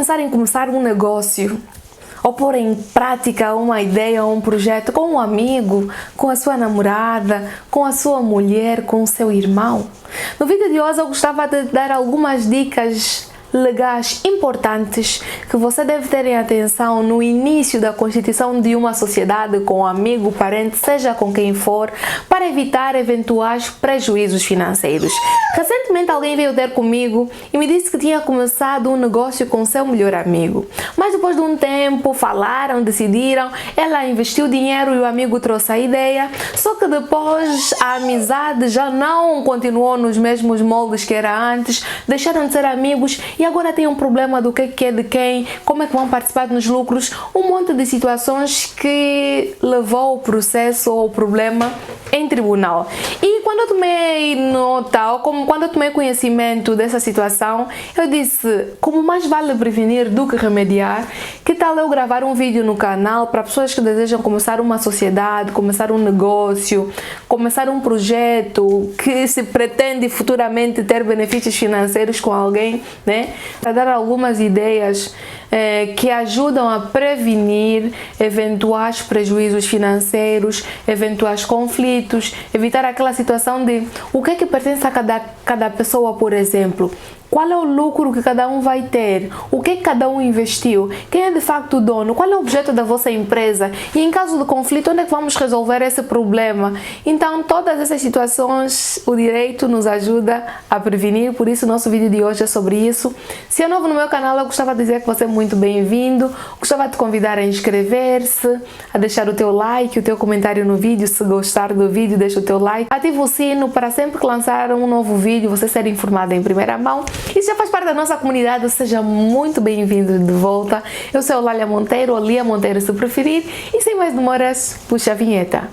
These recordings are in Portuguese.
pensar em começar um negócio ou pôr em prática uma ideia ou um projeto com um amigo, com a sua namorada, com a sua mulher, com o seu irmão? No vídeo de hoje eu gostava de dar algumas dicas legais importantes que você deve ter em atenção no início da constituição de uma sociedade com um amigo, parente, seja com quem for, para evitar eventuais prejuízos financeiros. Recentemente alguém veio ter comigo e me disse que tinha começado um negócio com seu melhor amigo, mas depois de um tempo falaram, decidiram, ela investiu dinheiro e o amigo trouxe a ideia, só que depois a amizade já não continuou nos mesmos moldes que era antes, deixaram de ser amigos e agora tem um problema do que é de quem, como é que vão participar nos lucros, um monte de situações que levou o processo ou o problema em tribunal. E quando eu tomei nota, ou quando eu tomei conhecimento dessa situação, eu disse, como mais vale prevenir do que remediar, que tal eu gravar um vídeo no canal para pessoas que desejam começar uma sociedade, começar um negócio, começar um projeto que se pretende futuramente ter benefícios financeiros com alguém, né? Para dar algumas ideias que ajudam a prevenir eventuais prejuízos financeiros, eventuais conflitos, evitar aquela situação de o que é que pertence a cada pessoa, por exemplo. Qual é o lucro que cada um vai ter? O que cada um investiu? Quem é de facto o dono? Qual é o objeto da vossa empresa? E em caso de conflito, onde é que vamos resolver esse problema? Então, todas essas situações, o direito nos ajuda a prevenir, por isso o nosso vídeo de hoje é sobre isso. Se é novo no meu canal, eu gostava de dizer que você é muito bem-vindo. Gostava de te convidar a inscrever-se, a deixar o teu like, o teu comentário no vídeo. Se gostar do vídeo, deixa o teu like. Ativa o sino para sempre que lançar um novo vídeo, você ser informado em primeira mão. E se já faz parte da nossa comunidade, seja muito bem-vindo de volta. Eu sou Lália Monteiro, ou Lia Monteiro se preferir, e sem mais demoras, puxa a vinheta.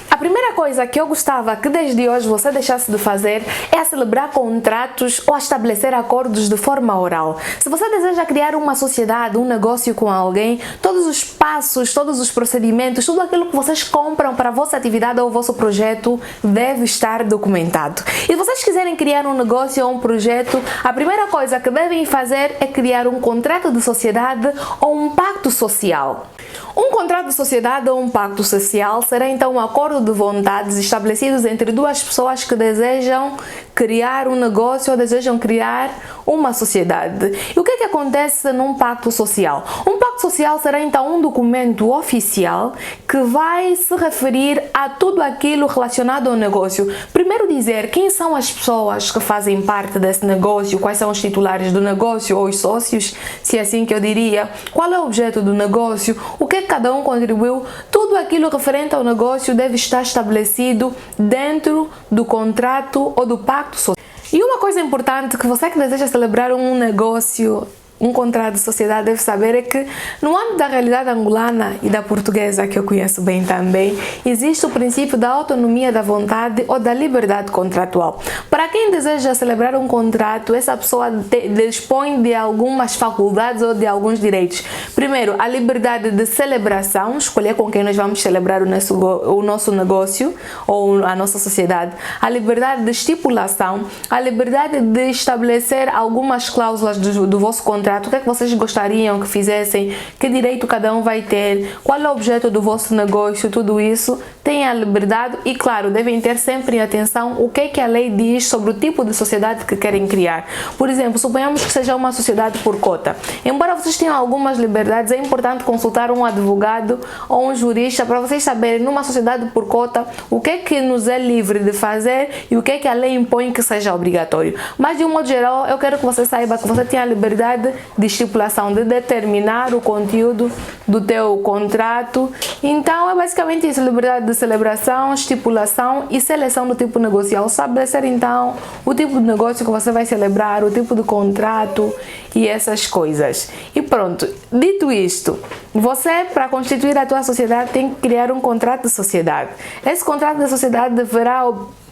A primeira coisa que eu gostava que desde hoje você deixasse de fazer é celebrar contratos ou estabelecer acordos de forma oral. Se você deseja criar uma sociedade, um negócio com alguém, todos os passos, todos os procedimentos, tudo aquilo que vocês compram para a vossa atividade ou o vosso projeto deve estar documentado. E se vocês quiserem criar um negócio ou um projeto, a primeira coisa que devem fazer é criar um contrato de sociedade ou um pacto social. Um contrato de sociedade ou um pacto social será então um acordo de vontades estabelecidos entre duas pessoas que desejam criar um negócio ou desejam criar uma sociedade. E o que é que acontece num pacto social? Um pacto social será então um documento oficial que vai se referir a tudo aquilo relacionado ao negócio. Primeiro dizer quem são as pessoas que fazem parte desse negócio, quais são os titulares do negócio ou os sócios, se é assim que eu diria, qual é o objeto do negócio, o que cada um contribuiu, tudo aquilo referente ao negócio deve estar estabelecido dentro do contrato ou do pacto social. E uma coisa importante que você que deseja celebrar um negócio, um contrato de sociedade deve saber é que no âmbito da realidade angolana e da portuguesa, que eu conheço bem também, existe o princípio da autonomia da vontade ou da liberdade contratual. Para quem deseja celebrar um contrato, essa pessoa dispõe de algumas faculdades ou de alguns direitos. Primeiro, a liberdade de celebração, escolher com quem nós vamos celebrar o nosso negócio ou a nossa sociedade. A liberdade de estipulação, a liberdade de estabelecer algumas cláusulas do vosso contrato. O que é que vocês gostariam que fizessem? Que direito cada um vai ter? Qual é o objeto do vosso negócio? Tudo isso tem a liberdade e, claro, devem ter sempre em atenção o que é que a lei diz sobre o tipo de sociedade que querem criar. Por exemplo, suponhamos que seja uma sociedade por cota. Embora vocês tenham algumas liberdades, é importante consultar um advogado ou um jurista para vocês saberem, numa sociedade por cota, o que é que nos é livre de fazer e o que é que a lei impõe que seja obrigatório. Mas, de um modo geral, eu quero que você saiba que você tem a liberdade de estipulação, de determinar o conteúdo do teu contrato. Então é basicamente isso, liberdade de celebração, estipulação e seleção do tipo negocial. Estabelecer então o tipo de negócio que você vai celebrar, o tipo de contrato e essas coisas. E pronto, dito isto, você, para constituir a tua sociedade, tem que criar um contrato de sociedade. Esse contrato de sociedade deverá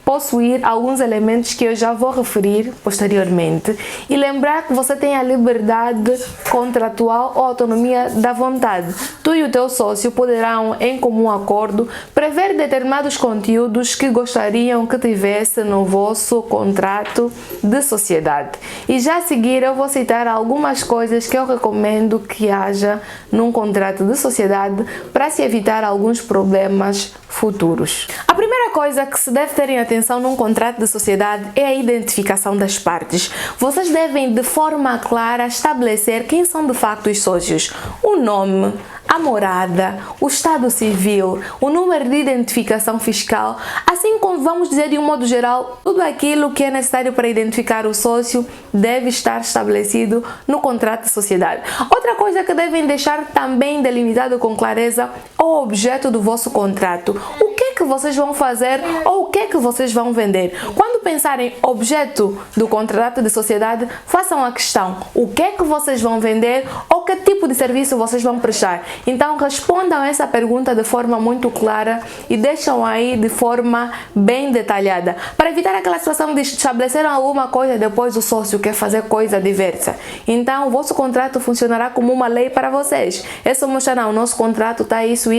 possuir alguns elementos que eu já vou referir posteriormente e lembrar que você tem a liberdade contratual ou autonomia da vontade. Tu e o teu sócio poderão, em comum acordo, prever determinados conteúdos que gostariam que tivesse no vosso contrato de sociedade. E já a seguir eu vou citar algumas coisas que eu recomendo que haja num contrato de sociedade para se evitar alguns problemas futuros. A primeira coisa que se deve ter em atenção num contrato de sociedade é a identificação das partes. Vocês devem de forma clara estabelecer quem são de facto os sócios, o nome, a morada, o estado civil, o número de identificação fiscal, assim como vamos dizer de um modo geral, tudo aquilo que é necessário para identificar o sócio deve estar estabelecido no contrato de sociedade. Outra coisa que devem deixar também delimitado com clareza é o objeto do vosso contrato. O que é que vocês vão fazer ou o que é que vocês vão vender? Quando pensarem objeto do contrato de sociedade, façam a questão: o que é que vocês vão vender ou que tipo de serviço vocês vão prestar? Então respondam essa pergunta de forma muito clara e deixam aí de forma bem detalhada, para evitar aquela situação de estabelecer alguma coisa e depois o sócio quer fazer coisa diversa. Então o vosso contrato funcionará como uma lei para vocês. É só mostrar: não, o nosso contrato está isso,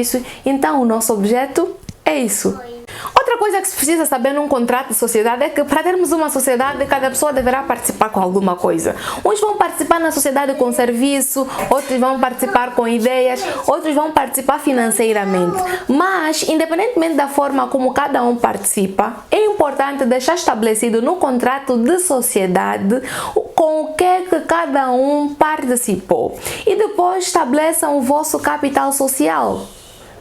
então o nosso objeto é isso. Outra coisa que se precisa saber num contrato de sociedade é que para termos uma sociedade, cada pessoa deverá participar com alguma coisa. Uns vão participar na sociedade com serviço, outros vão participar com ideias, outros vão participar financeiramente. Mas, independentemente da forma como cada um participa, é importante deixar estabelecido no contrato de sociedade com o que é que cada um participou. E depois estabeleçam o vosso capital social.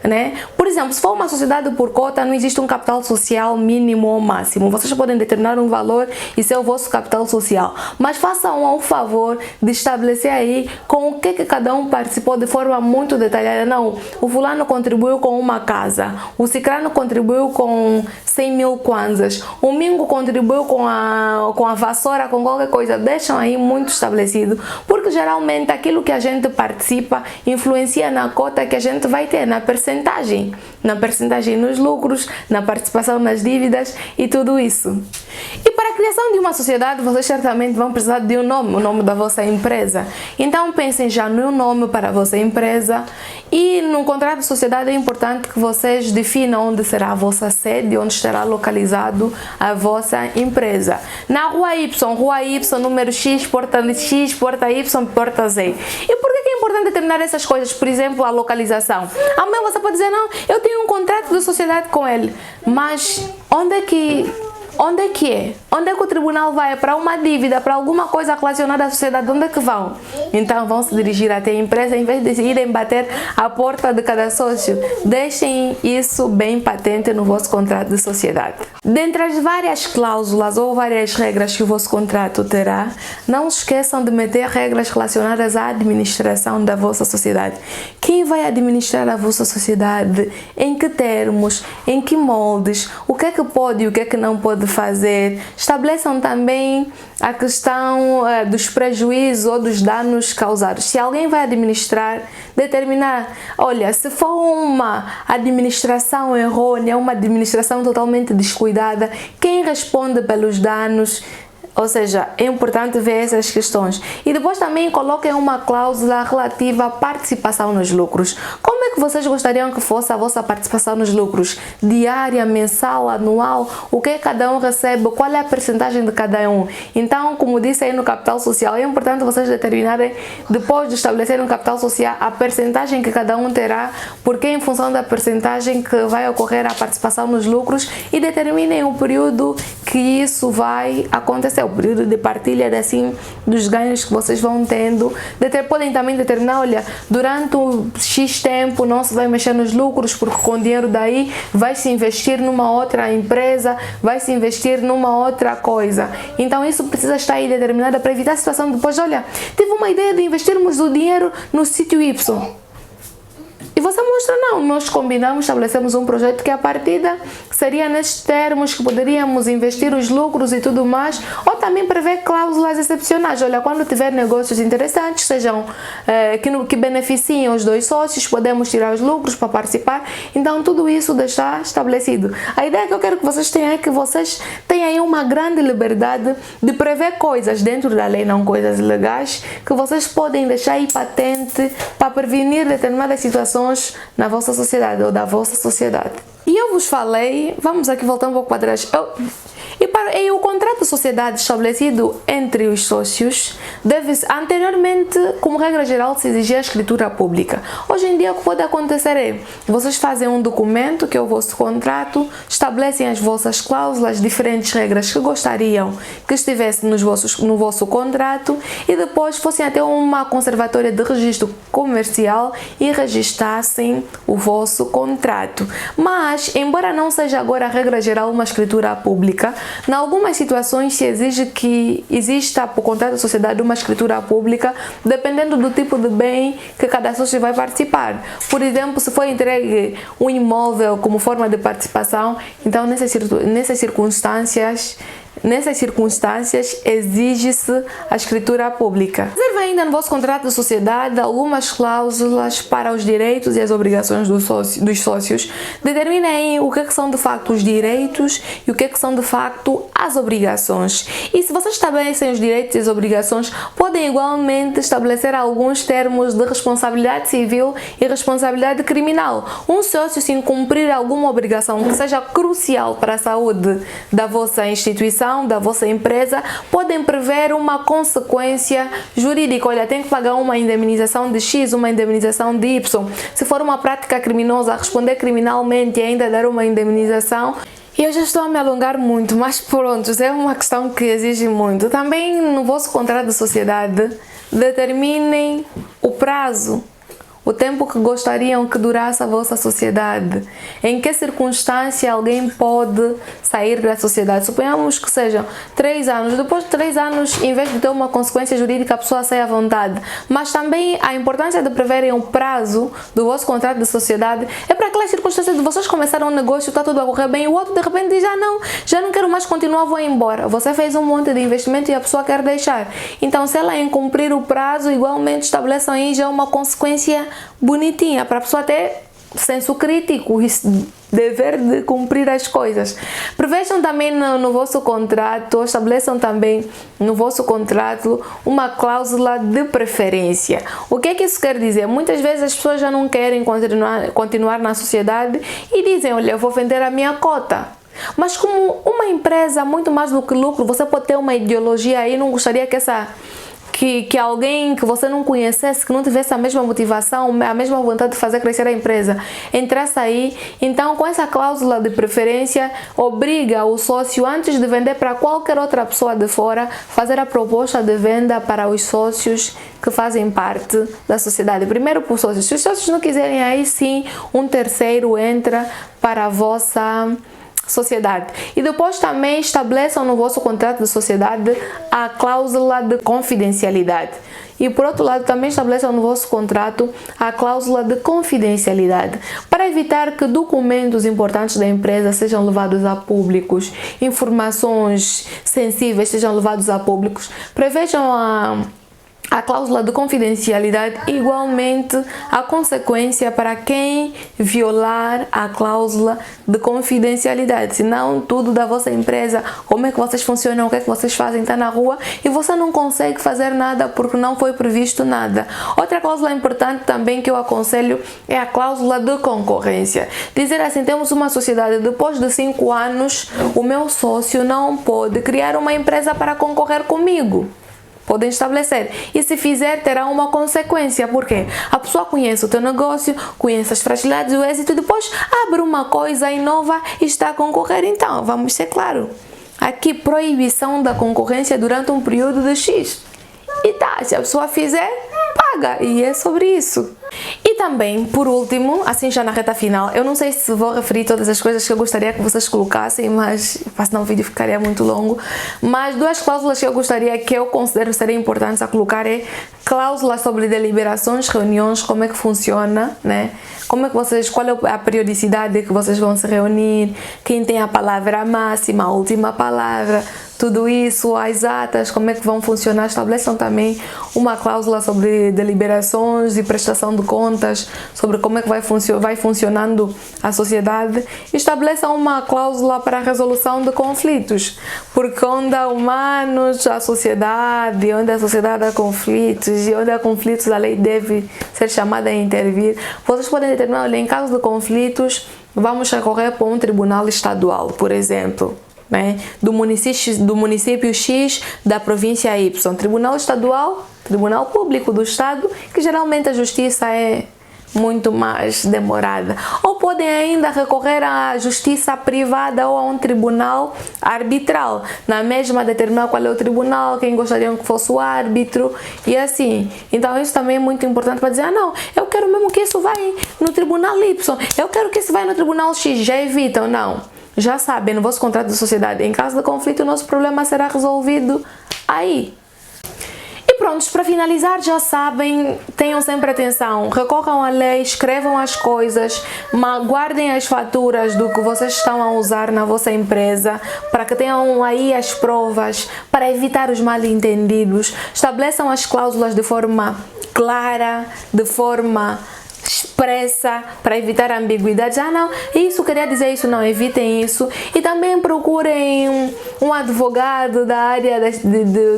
Né? Por exemplo, se for uma sociedade por cota, não existe um capital social mínimo ou máximo. Vocês podem determinar um valor e ser o vosso capital social, mas façam o favor de estabelecer aí com o que cada um participou de forma muito detalhada. Não, o fulano contribuiu com uma casa, o ciclano contribuiu com 100 mil kwanzas, o mingo contribuiu com a vassoura, com qualquer coisa. Deixam aí muito estabelecido, porque geralmente aquilo que a gente participa influencia na cota que a gente vai ter, na percentagem nos lucros, na participação nas dívidas e tudo isso. E para a criação de uma sociedade, vocês certamente vão precisar de um nome, o nome da vossa empresa. Então pensem já no nome para a vossa empresa, e no contrato de sociedade é importante que vocês definam onde será a vossa sede, onde estará localizado a vossa empresa. Na rua Y, número X, porta Y, porta Z. E por que é importante determinar essas coisas? Por exemplo, a localização. Amanhã você pode dizer: não, eu tenho um contrato de sociedade com ele, mas onde é que é? Onde é que o tribunal vai? Para uma dívida, para alguma coisa relacionada à sociedade, onde é que vão? Então vão se dirigir até a empresa em vez de irem bater a porta de cada sócio. Deixem isso bem patente no vosso contrato de sociedade. Dentre as várias cláusulas ou várias regras que o vosso contrato terá, não se esqueçam de meter regras relacionadas à administração da vossa sociedade. Quem vai administrar a vossa sociedade? Em que termos? Em que moldes? O que é que pode e o que é que não pode fazer? Estabeleçam também a questão dos prejuízos ou dos danos causados. Se alguém vai administrar, determinar: olha, se for uma administração errônea, uma administração totalmente descuidada, quem responde pelos danos? Ou seja, é importante ver essas questões. E depois também coloquem uma cláusula relativa à participação nos lucros. Como é que vocês gostariam que fosse a vossa participação nos lucros? Diária, mensal, anual? O que cada um recebe? Qual é a percentagem de cada um? Então, como disse aí no capital social, é importante vocês determinarem, depois de estabelecer um capital social, a percentagem que cada um terá, porque é em função da percentagem que vai ocorrer a participação nos lucros, e determinem o período que isso vai acontecer, o período de partilha assim dos ganhos que vocês vão tendo. Podem também determinar: olha, durante um X tempo não se vai mexer nos lucros, porque com o dinheiro daí vai se investir numa outra empresa, vai se investir numa outra coisa. Então isso precisa estar aí determinado para evitar a situação de depois: olha, tive uma ideia de investirmos o dinheiro no sítio Y. E você mostra: não, nós combinamos, estabelecemos um projeto que a partida seria nestes termos que poderíamos investir os lucros e tudo mais, ou também prever cláusulas excepcionais. Olha, quando tiver negócios interessantes, sejam que beneficiem os dois sócios, podemos tirar os lucros para participar. Então, tudo isso deixar estabelecido. A ideia que eu quero que vocês tenham é que vocês tenham aí uma grande liberdade de prever coisas dentro da lei, não coisas legais, que vocês podem deixar aí patente para prevenir determinadas situações na vossa sociedade ou da vossa sociedade. E eu vos falei, vamos aqui voltar um pouco para trás. E o contrato de sociedade estabelecido entre os sócios deve-se, anteriormente, como regra geral, se exigia a escritura pública. Hoje em dia, o que pode acontecer é, vocês fazem um documento, que é o vosso contrato, estabelecem as vossas cláusulas, diferentes regras que gostariam que estivesse no vosso contrato, e depois fossem até uma conservatória de registro comercial e registrassem o vosso contrato. Mas, embora não seja agora a regra geral uma escritura pública, em algumas situações se exige que exista por contrato de sociedade uma escritura pública, dependendo do tipo de bem que cada sócio vai participar. Por exemplo, se foi entregue um imóvel como forma de participação, então nessas circunstâncias exige-se a escritura pública. Reserva ainda no vosso contrato de sociedade algumas cláusulas para os direitos e as obrigações dos sócios. Determinem o que são de facto os direitos e o que são de facto as obrigações. E se vocês estabelecem os direitos e as obrigações, podem igualmente estabelecer alguns termos de responsabilidade civil e responsabilidade criminal. Um sócio, se incumprir alguma obrigação que seja crucial para a saúde da vossa instituição, da vossa empresa, podem prever uma consequência jurídica. Olha, tem que pagar uma indemnização de X, uma indemnização de Y. Se for uma prática criminosa, responder criminalmente e ainda dar uma indemnização. E eu já estou a me alongar muito, mas pronto, é uma questão que exige muito. Também no vosso contrato de sociedade, determinem o prazo, o tempo que gostariam que durasse a vossa sociedade. Em que circunstância alguém pode sair da sociedade? Suponhamos que sejam 3 anos. Depois de 3 anos, em vez de ter uma consequência jurídica, a pessoa sai à vontade. Mas também a importância de preverem o prazo do vosso contrato de sociedade é para aquelas circunstâncias de vocês começaram um negócio, está tudo a correr bem, e o outro de repente diz, já não quero mais continuar, vou embora. Você fez um monte de investimento e a pessoa quer deixar. Então, se ela incumprir o prazo, igualmente estabeleçam aí já uma consequência bonitinha, para a pessoa ter senso crítico e dever de cumprir as coisas. Prevejam também no vosso contrato, estabeleçam também no vosso contrato uma cláusula de preferência. O que é que isso quer dizer? Muitas vezes as pessoas já não querem continuar na sociedade e dizem, olha, eu vou vender a minha cota. Mas como uma empresa, muito mais do que lucro, você pode ter uma ideologia aí, não gostaria que alguém que você não conhecesse, que não tivesse a mesma motivação, a mesma vontade de fazer crescer a empresa, entrasse aí. Então, com essa cláusula de preferência, obriga o sócio, antes de vender para qualquer outra pessoa de fora, fazer a proposta de venda para os sócios que fazem parte da sociedade. Primeiro para os sócios. Se os sócios não quiserem, aí sim, um terceiro entra para a vossa sociedade. E depois também estabeleçam no vosso contrato de sociedade a cláusula de confidencialidade. E por outro lado, também estabeleçam no vosso contrato a cláusula de confidencialidade, para evitar que documentos importantes da empresa sejam levados a públicos, informações sensíveis sejam levados a públicos. Prevejam a cláusula de confidencialidade, igualmente a consequência para quem violar a cláusula de confidencialidade. Senão, tudo da vossa empresa, como é que vocês funcionam, o que é que vocês fazem, está na rua e você não consegue fazer nada porque não foi previsto nada. Outra cláusula importante também que eu aconselho é a cláusula de concorrência. Dizer assim, temos uma sociedade, depois de 5 anos, o meu sócio não pode criar uma empresa para concorrer comigo. Podem estabelecer. E se fizer, terá uma consequência. Porque a pessoa conhece o teu negócio, conhece as fragilidades, o êxito, e depois abre uma coisa e nova e está a concorrer. Então, vamos ser claro. Aqui, proibição da concorrência durante um período de X. E tá, se a pessoa fizer, paga. E é sobre isso. E também, por último, assim já na reta final, eu não sei se vou referir todas as coisas que eu gostaria que vocês colocassem, mas senão o vídeo ficaria muito longo. Mas duas cláusulas que eu gostaria, que eu considero serem importantes a colocar é cláusulas sobre deliberações, reuniões, como é que funciona, né? Como é que vocês, qual é a periodicidade que vocês vão se reunir, quem tem a palavra máxima, a última palavra, tudo isso, as atas, como é que vão funcionar. Estabeleçam também uma cláusula sobre deliberações e prestação de contas, sobre como é que vai funcionando a sociedade. Estabeleçam uma cláusula para a resolução de conflitos, porque onde há humanos, há sociedade, onde a sociedade há conflitos, e onde há conflitos a lei deve ser chamada a intervir. Vocês podem determinar, olha, em caso de conflitos, vamos recorrer para um tribunal estadual, por exemplo, né? do município X, da província Y. Tribunal estadual, tribunal público do estado, que geralmente a justiça é muito mais demorada. Ou podem ainda recorrer à justiça privada ou a um tribunal arbitral, na mesma determinar qual é o tribunal, quem gostariam que fosse o árbitro e assim. Então isso também é muito importante para dizer, ah não, eu quero mesmo que isso vai no tribunal Y, eu quero que isso vai no tribunal X, já evitam, não. Já sabem, no vosso contrato de sociedade, em caso de conflito, o nosso problema será resolvido aí. E prontos, para finalizar, já sabem, tenham sempre atenção, recorram à lei, escrevam as coisas, guardem as faturas do que vocês estão a usar na vossa empresa, para que tenham aí as provas, para evitar os mal-entendidos. Estabeleçam as cláusulas de forma clara, de forma expressa, para evitar ambiguidades. Ah não, isso queria dizer isso, não, evitem isso. E também procurem um advogado da área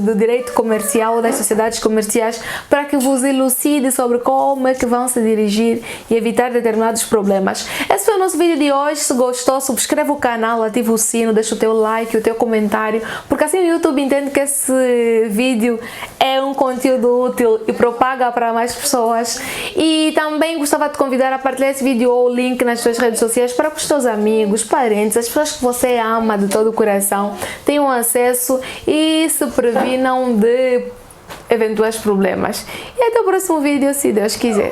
do direito comercial ou das sociedades comerciais para que vos elucide sobre como é que vão se dirigir e evitar determinados problemas. Esse foi o nosso vídeo de hoje. Se gostou, subscreva o canal, ativa o sino, deixa o teu like, o teu comentário, porque assim o YouTube entende que esse vídeo é um conteúdo útil e propaga para mais pessoas. E também gostava de convidar a partilhar esse vídeo ou o link nas suas redes sociais para que os teus amigos, parentes, as pessoas que você ama de todo o coração tenham acesso e se previnam de eventuais problemas. E até o próximo vídeo, se Deus quiser.